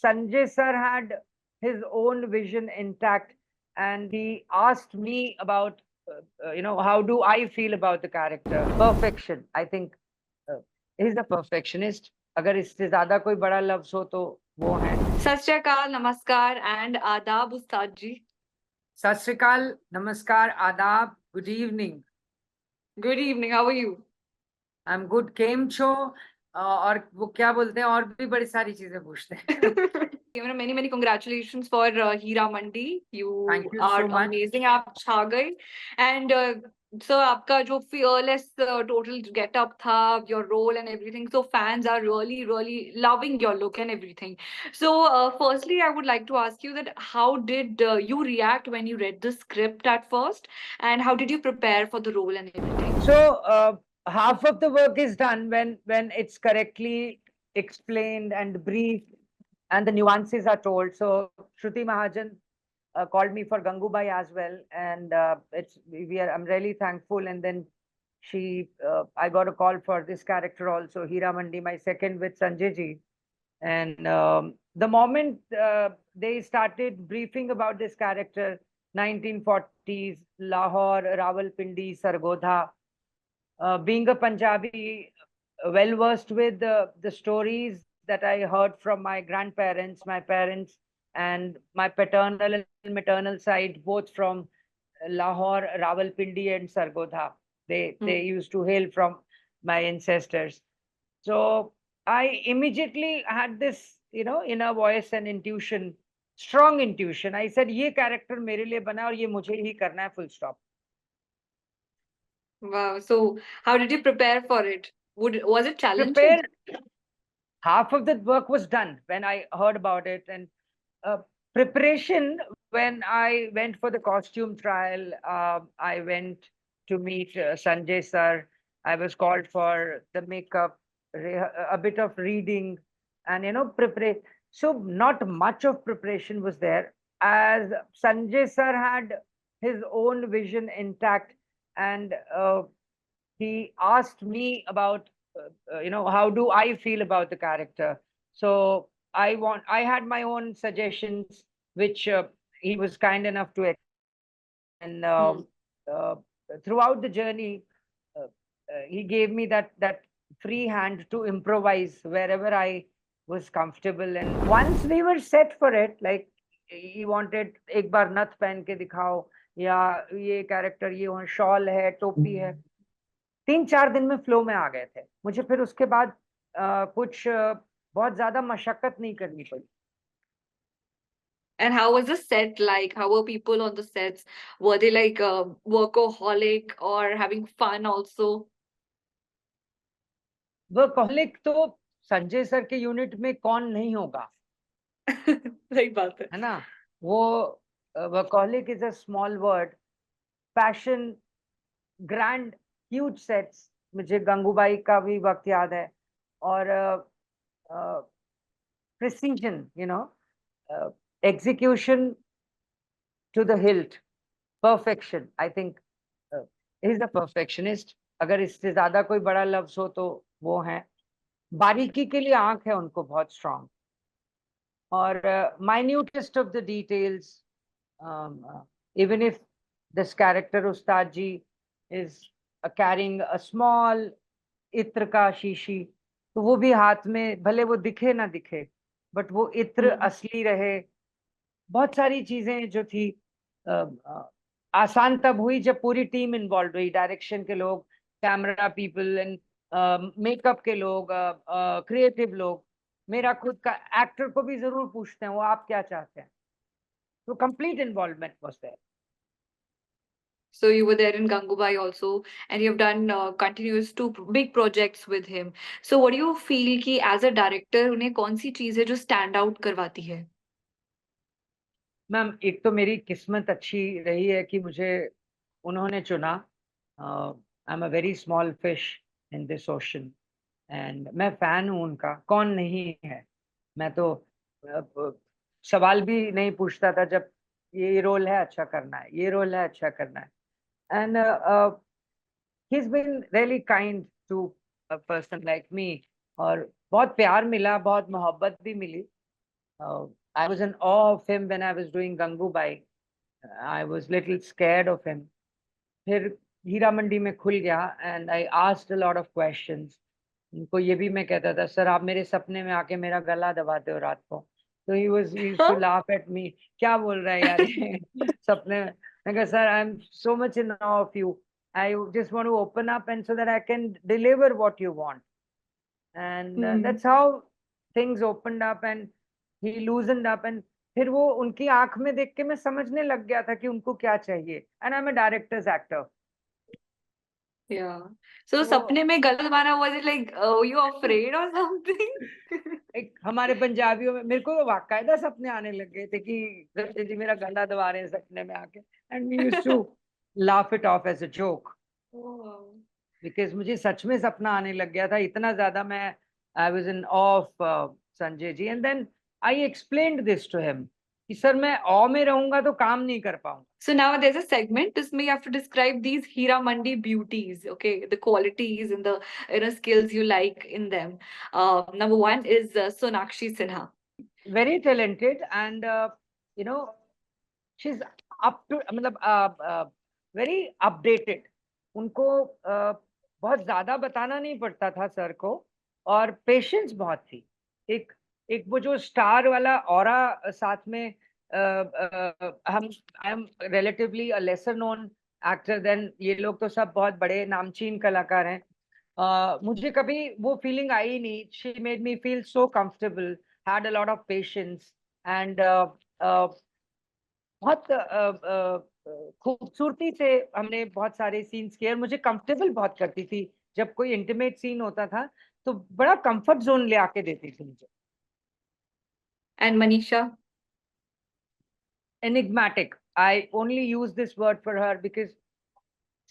Sanjay sir had his own vision intact, and he asked me about, how do I feel about the character? Perfection. I think he's a perfectionist. अगर इससे ज्यादा कोई बड़ा लफ्ज हो तो वो है. सत श्री अकाल, नमस्कार and आदाब उस्ताद जी. सत श्री अकाल, नमस्कार, आदाब, good evening. Good evening, how are you? I'm good. केम छो? और वो क्या बोलते हैं, और भी बड़ी सारी चीजें पूछते हैं. Many congratulations for Hira Mandi. You Thank you are so much. amazing. आप छा गए. And so आपका जो fearless total get up था, your role and everything. So fans are really loving your look and everything. So firstly, I would like to ask you that how did you react when you read the script at first, and how did you prepare for the role and everything? So half of the work is done when it's correctly explained and briefed, and the nuances are told. So Shruti Mahajan called me for Gangubai as well, and I'm really thankful. And then I got a call for this character also, Hira Mandi, my second with Sanjay ji. And the moment they started briefing about this character, 1940s, Lahore, Rawalpindi, Sargodha, being a Punjabi, well versed with the stories that I heard from my grandparents, my parents, and my paternal and maternal side, both from Lahore, Rawalpindi, and Sargodha. They used to hail from my ancestors. So I immediately had this, inner voice and intuition, strong intuition. I said, "ये character मेरे लिए बना और ये मुझे ही करना है, full stop." Wow. So how did you prepare for it? Was it challenging? Prepare. Half of the work was done when I heard about it, and preparation, when I went for the costume trial, I went to meet Sanjay sir. I was called for the makeup, a bit of reading, and prepare. So not much of preparation was there, as Sanjay sir had his own vision intact, and he asked me about, how do I feel about the character. So I had my own suggestions, which he was kind enough to. And uh, throughout the journey, he gave me that free hand to improvise wherever I was comfortable. And once we were set for it, like he wanted, एक बार नथ पहन के दिखाओ, या ये character, ये shawl है, टोपी है. 3-4 दिन में फ्लो में आ गए थे. मुझे फिर उसके बाद कुछ बहुत ज्यादा मशक्कत नहीं करनी पड़ी. And how was the set like? How were people on the sets? Were they like workaholic or having fun also? Workaholic तो संजय सर के यूनिट में कौन नहीं होगा, सही बात है ना. वो workaholic is a small word. Passion, grand, huge sets. मुझे गंगूबाई का भी वक्त याद है. और precision, execution to the hilt, perfection. I think he's a perfectionist. अगर इससे ज्यादा कोई बड़ा लफ्ज हो तो वो है. बारीकी के लिए आंख है उनको बहुत स्ट्रांग, और minutest of the details. Even if this character Ustad ji is carrying a small इत्र का शीशी, तो वो भी हाथ में, भले वो दिखे ना दिखे, बट वो इत्र असली रहे. बहुत सारी चीजें जो थी आसान तब हुई जब पूरी टीम इन्वॉल्व हुई. डायरेक्शन के लोग, कैमरा पीपल, एंड मेकअप के लोग, क्रिएटिव लोग. मेरा खुद का एक्टर को भी जरूर पूछते हैं वो आप क्या चाहते हैं. तो complete involvement was there. So you were there in Gangubai also, and you've done continuous 2 big projects with him. So what do you feel कि as a director उन्हें कौन सी चीज है जो stand out करवाती है? मैम, एक तो मेरी किस्मत अच्छी रही है कि मुझे उन्होंने चुना. I am a very small fish in this ocean, and मैं फैन हूँ उनका. कौन नहीं है. मैं तो सवाल भी नहीं पूछता था जब ये रोल है अच्छा करना है, ये रोल है अच्छा करना है. And he is been really kind to a person like me. और बहुत प्यार मिला, बहुत मोहब्बत भी मिली. I was in awe of him when I was doing Gangubai. I was little scared of him. फिर हीरा मंडी में खुल गया and I asked a lot of questions. उनको ये भी मैं कहता था, सर आप मेरे सपने में आके मेरा गला दबाते हो रात को. So he used to laugh at me. क्या बोल रहा है यार ये सपने में. मैं कहा sir I'm so much in awe of you. I just want to open up and so that I can deliver what you want. And that's how things opened up and he loosened up and फिर वो उनकी आंख में देख के मैं समझने लग गया था कि उनको क्या चाहिए. And I'm a director's actor. Yeah. So तो सपने में गला दबाना, was it like were you afraid or something? एक हमारे पंजाबियों में मेरे को बाकायदा सपने आने लग गए थे कि संजय जी मेरा गला दबा रहे हैं सपने में आके. And we used to laugh it off as a joke. Oh. Because मुझे सच में सपना आने लग गया था इतना ज्यादा. मैं I was in awe of Sanjay ji. And then I explained this to him कि सर मैं awe में रहूंगा तो काम नहीं कर पाऊंगा. So now there's a segment. This may you have to describe these Hira Mandi beauties, okay? The qualities and the skills you like in them. Number one is Sonakshi Sinha. Very talented and you know she's up to मतलब very updated. उनको बहुत ज्यादा बताना नहीं पड़ता था sir को और पेशेंस बहुत थी. एक एक वो जो स्टार वाला ऑरा साथ में हम I am relatively a lesser known actor than ये लोग तो सब बहुत बड़े नामचीन कलाकार हैं. मुझे कभी वो फीलिंग आई नहीं. She made me feel so comfortable, had a lot of patience and बहुत खूबसूरती से हमने बहुत सारे सीन्स किए और मुझे कंफर्टेबल बहुत करती थी. जब कोई इंटीमेट सीन होता था तो बड़ा कंफर्ट जोन ले आके देती थी मुझे. And Manisha? Enigmatic. I only use this word for her because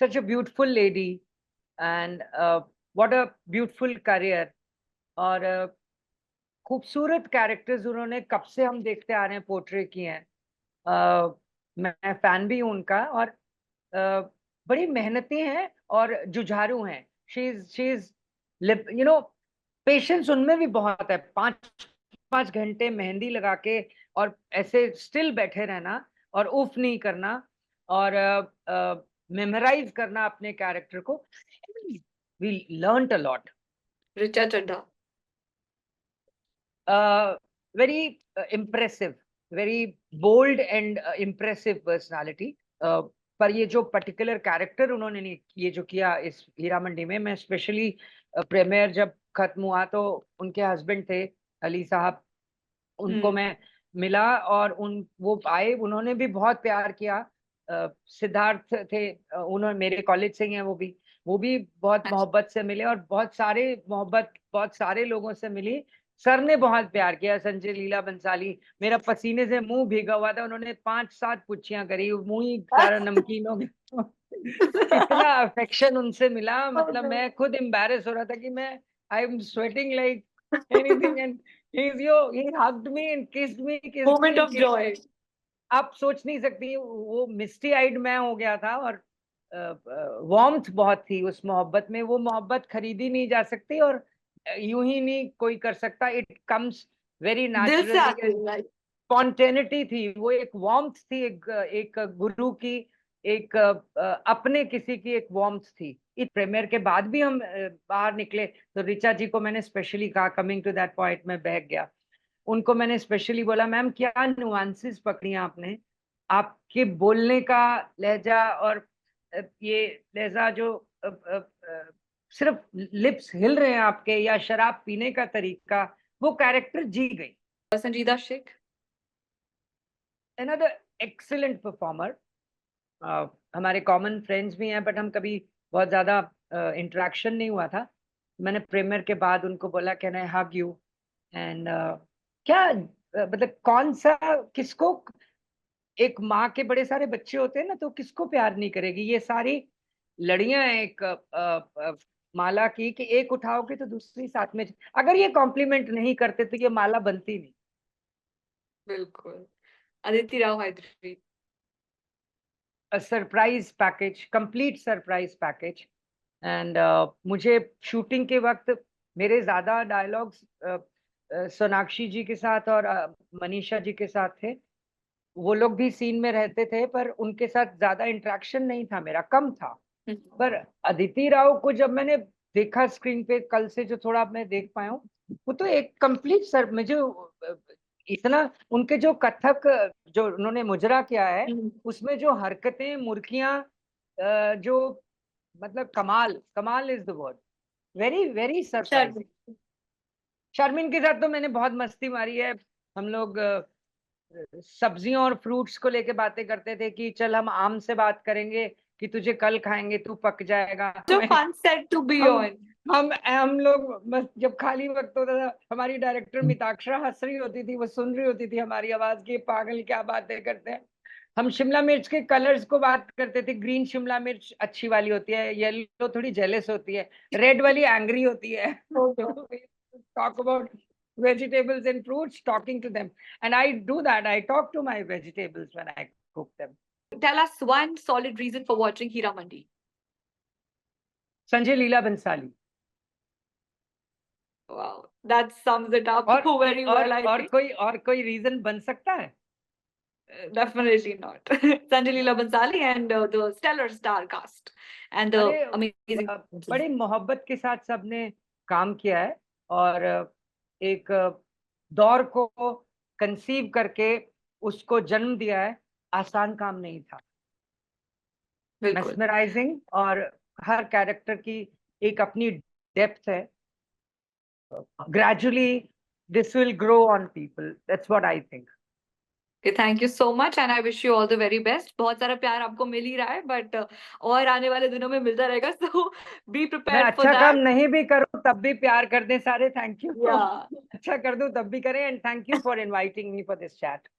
such a beautiful lady and what a beautiful career. और खूबसूरत कैरेक्टर्स उन्होंने कब से हम देखते आ रहे हैं पोर्ट्रे किए हैं. मैं फैन भी हूँ उनका और बड़ी मेहनती हैं और जुझारू हैं. She is you know patience उनमें भी बहुत है. 5 घंटे मेहंदी लगा के और ऐसे स्टिल बैठे रहना और उफ नहीं करना और मेमोराइज करना अपने कैरेक्टर को. We learned a lot. Richa Chadha. Very impressive, very bold and impressive personality. पर ये जो पर्टिकुलर कैरेक्टर उन्होंने ये जो किया इस हीरा मंडी में, मैं स्पेशली प्रीमियर जब खत्म हुआ तो उनके हस्बैंड थे अली साहब, उनको मैं मिला और वो आए. उन्होंने भी बहुत प्यार किया. सिद्धार्थ थे, उन्होंने मेरे कॉलेज से ही हैं वो भी बहुत मोहब्बत से मिले और बहुत सारे लोगों से मिली. सर ने बहुत प्यार किया. संजय लीला बंसाली, मेरा पसीने से मुंह भीगा हुआ था. उन्होंने 5-7 पुच्छियां करी, मुंह ही सारा नमकीन हो गया. इतना अफेक्शन उनसे मिला. मतलब मैं खुद एम्बैरेस हो रहा था कि मैं I am sweating like anything and he hugged me and kissed me. Moment of joy. आप सोच नहीं सकती वो मिस्टी आइड मैं हो गया था और वार्मथ बहुत थी उस मोहब्बत में. वो मोहब्बत खरीदी नहीं जा सकती और यूं ही नहीं कोई कर सकता. It comes very naturally. Spontaneity थी वो. एक वार्मथ थी, एक गुरु की, एक अपने किसी की एक वार्मथ थी. इस प्रीमियर के बाद भी हम बाहर निकले तो ऋचा जी को मैंने स्पेशली कहा, कमिंग टू दैट पॉइंट में बहक गया. उनको मैंने स्पेशली बोला, मैम क्या नुआंसेस पकड़ी आपने. आपके बोलने का लहजा और ये लहजा जो सिर्फ लिप्स हिल रहे हैं आपके या शराब पीने का तरीका, वो कैरेक्टर जी गई. Sanjeeda Sheikh. Another excellent performer. हमारे कॉमन फ्रेंड्स भी हैं बट हम कभी बहुत ज्यादा इंटरेक्शन नहीं हुआ था. मैंने प्रीमियर के बाद उनको बोला can I hug you and क्या मतलब कौन सा किसको, एक माँ के बड़े सारे बच्चे होते हैं ना तो किसको प्यार नहीं करेगी. ये सारी लड़ियां हैं एक माला की कि एक उठाओगे तो दूसरी साथ में. अगर ये कॉम्प्लीमेंट नहीं करते तो ये माला बनती नहीं. बिल्कुल. Aditi Rao Hydari. A surprise package, complete surprise package. And मुझे शूटिंग के वक्त मेरे ज्यादा डायलॉग्स सोनाक्षी जी के साथ और मनीषा जी के साथ थे। वो लोग भी सीन में रहते थे, पर उनके साथ ज्यादा इंटरेक्शन नहीं था, मेरा कम था। पर अदिति राव को जब मैंने देखा स्क्रीन पे कल से, जो थोड़ा मैं देख पाया हूँ, वो तो एक कंप्लीट सर, मुझे इतना उनके जो कथक, जो उन्होंने मुजरा किया है, उसमें जो हरकतें, मुर्कियां, जो मतलब कमाल, कमाल is the word, very very surprising. Sharmin के साथ तो मैंने बहुत मस्ती मारी है। हम लोग सब्जियों और फ्रूट्स को लेके बातें करते थे कि चल हम आम से बात करेंगे कि तुझे कल खाएंगे, तू पक जाएगा। So fun set to be हम on. हम लोग बस जब खाली वक्त होता था, हमारी डायरेक्टर मिताक्षरा हंस रही होती थी, वो सुन रही होती थी हमारी आवाज की, पागल क्या बातें करते हैं। हम शिमला मिर्च के कलर्स को बात करते थे, ग्रीन शिमला मिर्च अच्छी वाली होती है, येलो थोड़ी जेलस होती है, रेड वाली एंग्री होती है। Talk about vegetables and fruits, talking to them, and I do that. I talk to my vegetables when I cook them. Tell us one solid reason for watching Hira Mandi. Sanjay Leela Bhansali. Wow, that sums it up और very well, I think. और कोई reason बन सकता है? Definitely not. Sanjay Leela Bhansali and the stellar star cast and the अरे amazing. बड़ी मोहब्बत के साथ सबने काम किया है, और एक दौर को कंसीव करके उसको जन्म दिया है। आसान काम नहीं था, बिल्कुल। मेस्मराइजिंग, और हर कैरेक्टर की एक अपनी डेप्थ है। Gradually this will grow on people. That's what I think. Okay, thank you so much and I wish you all the very best. बहुत सारा प्यार आपको मिल ही रहा है, but और आने वाले दिनों में मिलता रहेगा, so be मैं prepared for अच्छा काम that. नहीं भी करूं तब भी प्यार कर दें सारे, थैंक यू। Yeah. अच्छा कर दूं तब भी करें, and thank you for inviting me for this chat.